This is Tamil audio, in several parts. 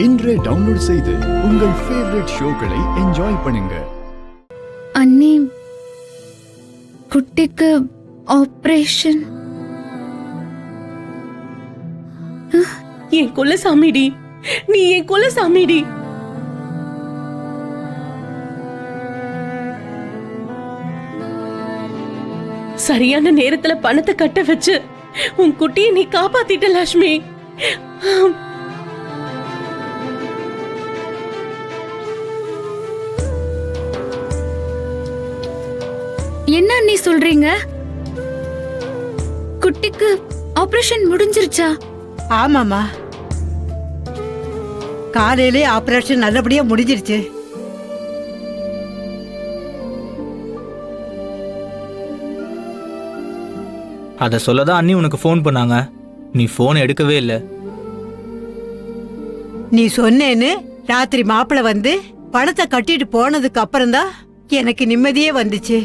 இன்றே டவுன்லோட் செய்து உங்கள் ஃபேவரட் ஷோக்களை என்ஜாய் பண்ணுங்க. அண்ணி, குட்டிக்கு ஆபரேஷன். என் குலசாமிடி, நீ என் குலசாமிடி. சரியான நேரத்துல பணத்தை கட்ட வச்சு உன் குட்டியை நீ காப்பாத்திட்ட லட்சுமி. என்ன அண்ணி சொல்றீங்க? குட்டிக்கு ஆபரேஷன் முடிஞ்சிருச்சா? ஆமாமா, காலையிலே ஆபரேஷன் நல்லபடியா முடிஞ்சிருச்சு. அத சொல்லதான் அண்ணி உனக்கு ஃபோன் பண்ணாங்க. நீ ஃபோன் எடுக்கவே இல்லை. நீ சொன்னேன்னு ராத்திரி மாப்பிள்ள வந்து பணத்தை கட்டிட்டு போனதுக்கு அப்புறம்தான் எனக்கு நிம்மதியே வந்துச்சு.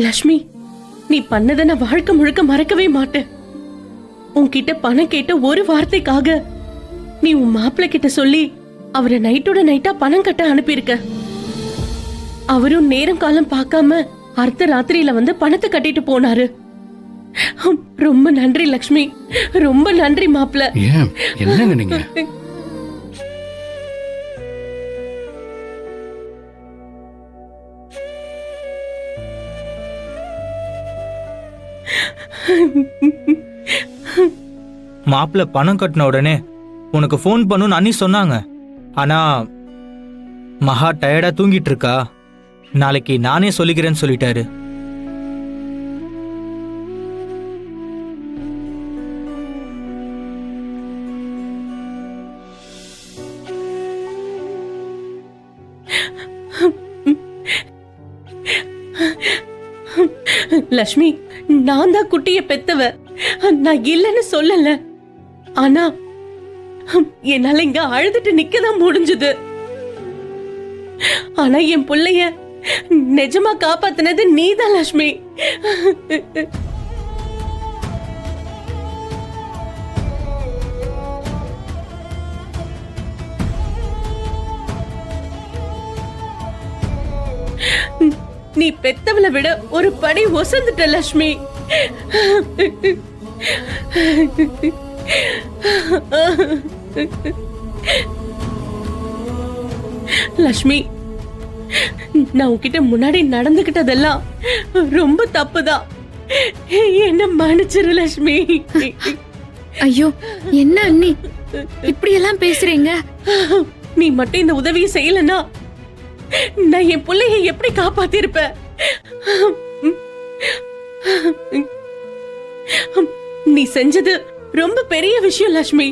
லட்சுமி, நீ பண்ணதை நான் வாழ்க்கை முழுக்க மறக்கவே மாட்டேன். உன்கிட்ட பணம் கேட்ட ஒரு வார்த்தைக்காக நீ உன் மாப்பிள்ள கிட்ட சொல்லி அவரை நைட்டோட நைட்டா பணம் கட்ட அனுப்பியிருக்க. அவரும் நேரம் காலம் பார்க்காம அர்த்த ராத்திரியில வந்து பணத்தை கட்டிட்டு போனாரு. ரொம்ப நன்றி லட்சுமி, ரொம்ப நன்றி மாப்பிள்ள. ஏன் என்னங்க நீங்க? மாப்பிள்ள பணம் கட்டின உடனே உனக்கு ஃபோன் பண்ணுன்னு அண்ணி சொன்னாங்க. ஆனா மகா டயர்டா தூங்கிட்டு இருக்கா, நாளைக்கு நானே சொல்லிக்கிறேன்னு சொல்லிட்டாரு. லட்சுமி, நான் தான் குட்டிய பெத்தவ, நான் இல்லைன்னு சொல்லல. ஆனா என்னால இங்க அழுதுட்டு நிக்கதான் முடிஞ்சது. ஆனா என் பிள்ளைய நிஜமா காப்பாத்தினது நீதான் லட்சுமி. நீ பெத்தவளை விட ஒரு படி ஒசந்துட்ட லட்சுமி. லட்சுமி, நான் உன்கிட்ட முன்னாடி நடந்துகிட்டதெல்லாம் ரொம்ப தப்புதான். என்ன மன்னிச்சிரு லட்சுமி. ஐயோ, என்ன அண்ணி இப்படி எல்லாம் பேசுறீங்க? நீ மட்டும் இந்த உதவியை செய்யலனா நான் என் பிள்ளைய எப்படி காப்பாத்திருப்பேன்? நீ செஞ்சது ரொம்ப பெரிய விஷயம் லட்சுமி.